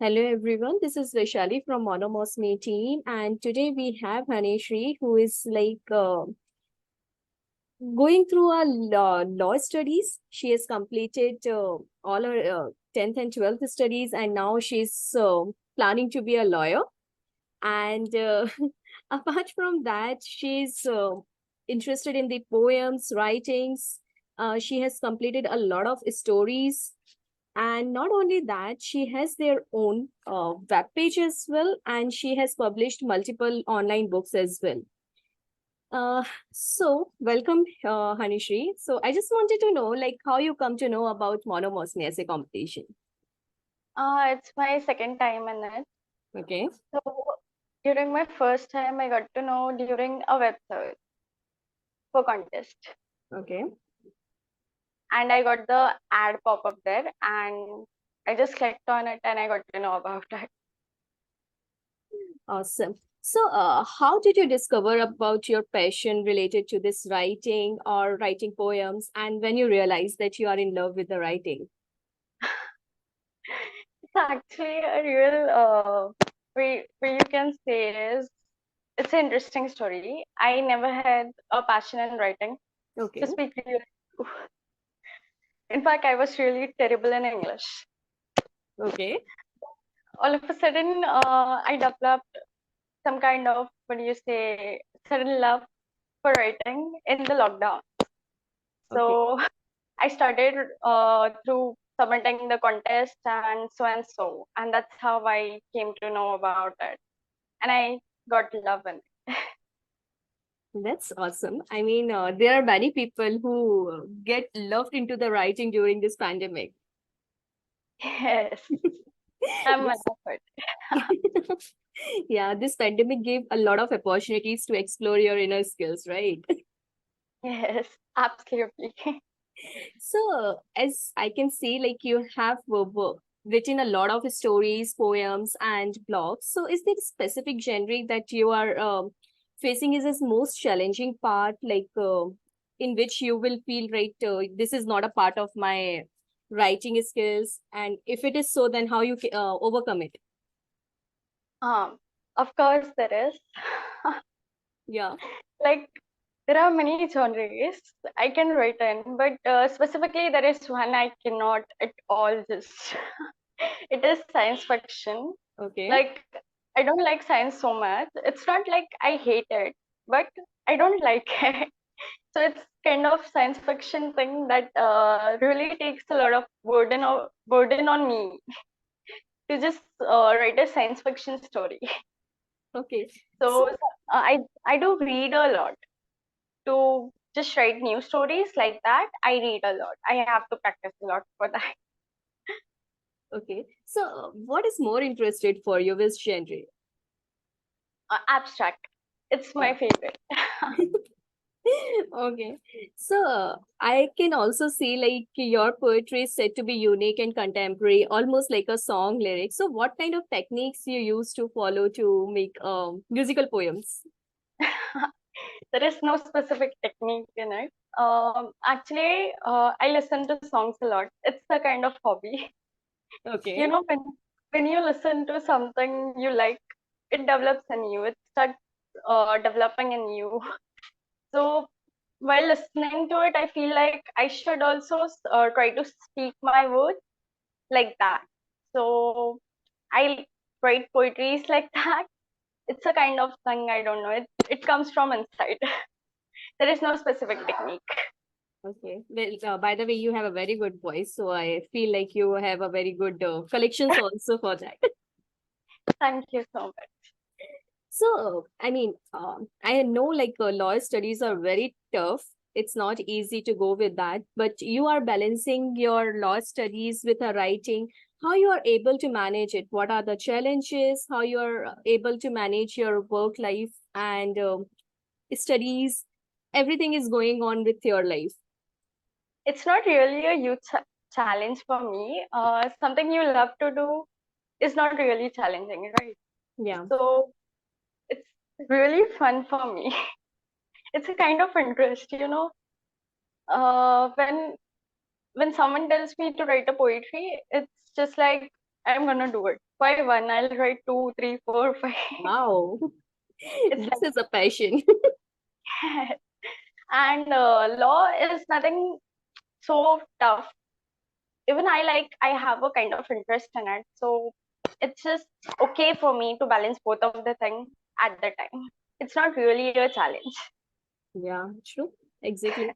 Hello everyone, this is Vaishali from Monomousumi team, and today we have Hanishree who is going through a law studies. She has completed all her 10th and 12th studies, and now she's planning to be a lawyer. And apart from that, she's interested in the poems, writings. She has completed a lot of stories, and not only that, she has their own web page as well, and she has published multiple online books as well. Uh, so welcome, Hanishree. So I just wanted to know, like, how you come to know about monomosme as a competition. It's my second time in it. Okay. So during my first time, I got to know during a website for contest, Okay. and I got the ad pop up there, and I just clicked on it, and I got to know about it. Awesome. So, how did you discover about your passion related to this writing or writing poems, and when you realized that you are in love with the writing? It's actually a real way you can say is it's an interesting story. I never had a passion in writing. To Okay. speak really, in fact, I was really terrible in English. Okay. All of a sudden, I developed some kind of, what do you say, sudden love for writing in the lockdown. Okay. So I started through submitting the contest and so, and that's how I came to know about it, and I got love in it. That's awesome. I mean, there are many people who get loved into the writing during this pandemic. Yes, I'm one This, of it. yeah, this pandemic gave a lot of opportunities to explore your inner skills, right? Yes, absolutely. So, as I can see, like you have written a lot of stories, poems, and blogs. So, is there a specific genre that you are facing is this most challenging part, in which you will feel, right, this is not a part of my writing skills? And if it is so, then how you overcome it? Of course there is. Yeah. Like there are many genres I can write in, but specifically there is one I cannot at all just. It is science fiction. Okay. Like I don't like science so much. It's not like I hate it, but I don't like it. So it's kind of science fiction thing that really takes a lot of burden on me to just write a science fiction story. Okay. So So, I do read a lot to just write new stories like that. I read a lot. I have to practice a lot for that. okay. So, what is more interested for you, which genre? Abstract. It's my favorite. Okay. So I can also see like your poetry is said to be unique and contemporary, almost like a song lyric. So what kind of techniques you use to follow to make musical poems? There is no specific technique in it. Actually, I listen to songs a lot. It's a kind of hobby. Okay. You know, when you listen to something you like, it develops in you. It starts developing in you. So while listening to it, I feel like I should also try to speak my words like that. So I write poetries like that. It's a kind of thing, I don't know. It comes from inside. There is no specific technique. Okay. Well, by the way, you have a very good voice, so I feel like you have a very good collections also for that. Thank you so much. So, I mean, I know like law studies are very tough. It's not easy to go with that, but you are balancing your law studies with a writing. How you are able to manage it? What are the challenges? How you are able to manage your work life and studies? Everything is going on with your life. It's not really a huge challenge for me. Something you love to do is not really challenging, right? Yeah. So it's really fun for me. It's a kind of interest, you know. When someone tells me to write a poetry, it's just like I'm gonna do it. By one, I'll write 2, 3, 4, 5. Wow. It's This is a passion. like and law is nothing so tough. Even I have a kind of interest in it, so it's just okay for me to balance both of the thing at the time. It's not really a challenge. Yeah, true. Exactly.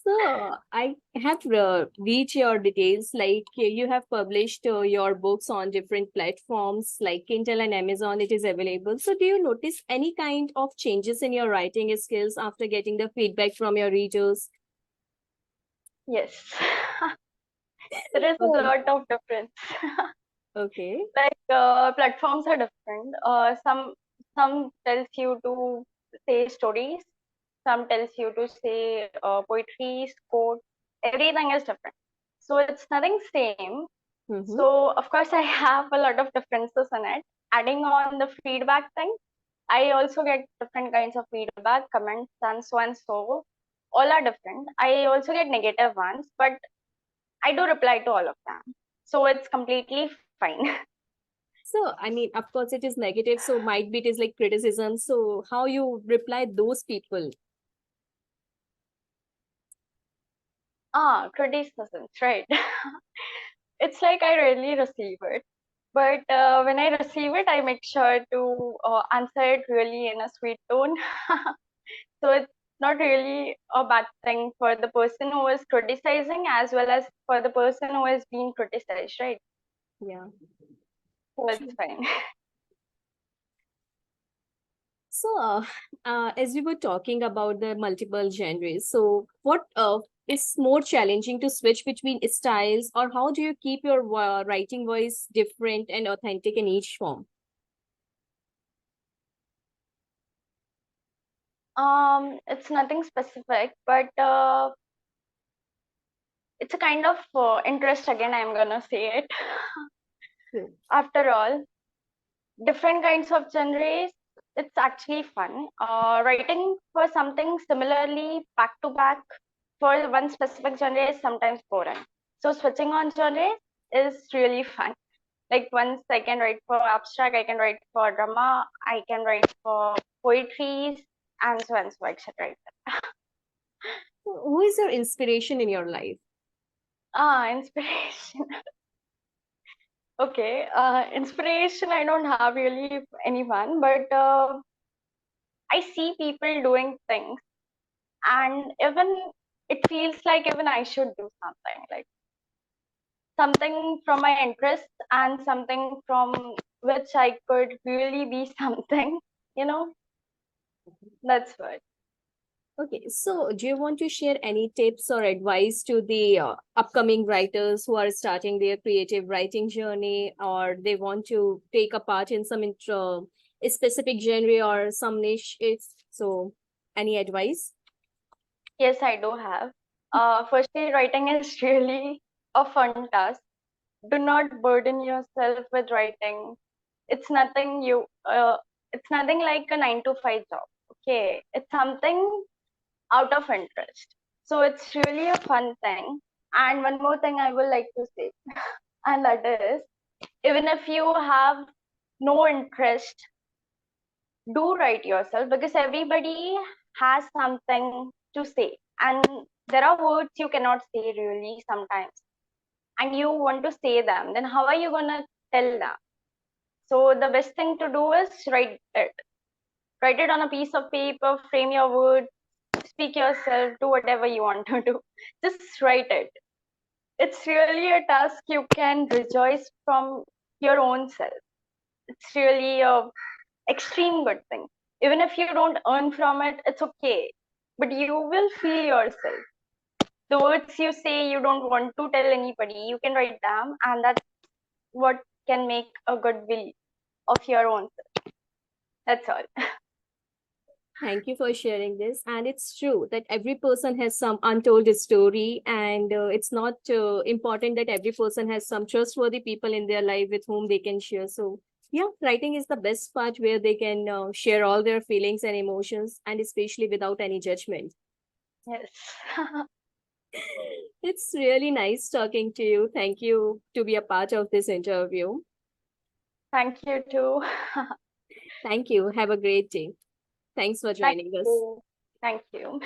So I have read your details. Like you have published your books on different platforms like Kindle and Amazon. It is available. So do you notice any kind of changes in your writing skills after getting the feedback from your readers? Yes. There is a Okay. lot of difference. Okay. Like platforms are different. Some tells you to say stories, some tells you to say poetry, quote. Everything is different. So it's nothing same. Mm-hmm. So of course I have a lot of differences in it. Adding on the feedback thing, I also get different kinds of feedback, comments, and so and so. All are different. I also get negative ones, but I do reply to all of them. So it's completely fine. So I mean, of course, it is negative. So might be it is like criticism. So how you reply those people? Criticisms, right? It's like I rarely receive it. But when I receive it, I make sure to answer it really in a sweet tone. So it's not really a bad thing for the person who is criticizing as well as for the person who is being criticized, right? Yeah. So it's True. fine. So, as we were talking about the multiple genres, so what is more challenging to switch between styles, or how do you keep your writing voice different and authentic in each form? It's nothing specific, but it's a kind of interest again, I'm gonna say it. True. After all, different kinds of genres, it's actually fun. Writing for something similarly back to back for one specific genre is sometimes boring. So switching on genres is really fun. Like once I can write for abstract, I can write for drama, I can write for poetries, and so, etc. So who is your inspiration in your life? Inspiration. Okay, inspiration. I don't have really anyone, but I see people doing things, and even it feels like even I should do something, like something from my interest and something from which I could really be something, you know. That's what. Okay, so do you want to share any tips or advice to the upcoming writers who are starting their creative writing journey, or they want to take a part in some a specific genre or some niche? It's so any advice? Yes, I do have. Firstly, writing is really a fun task. Do not burden yourself with writing. It's nothing you. It's nothing like a 9 to 5 job. Okay, it's something out of interest. So it's really a fun thing. And one more thing I would like to say, and that is, even if you have no interest, do write yourself because everybody has something to say. And there are words you cannot say really sometimes. And you want to say them, then how are you going to tell them? So the best thing to do is write it. Write it on a piece of paper, frame your words, speak yourself, do whatever you want to do. Just write it. It's really a task you can rejoice from your own self. It's really a extreme good thing. Even if you don't earn from it, it's okay. But you will feel yourself. The words you say you don't want to tell anybody, you can write them, and that's what can make a good will of your own self. That's all. Thank you for sharing this. And it's true that every person has some untold story, and it's not important that every person has some trustworthy people in their life with whom they can share. So, yeah, writing is the best part where they can share all their feelings and emotions, and especially without any judgment. Yes. It's really nice talking to you. Thank you to be a part of this interview. Thank you too. Thank you. Have a great day. Thanks for Thank joining us. you. Thank you.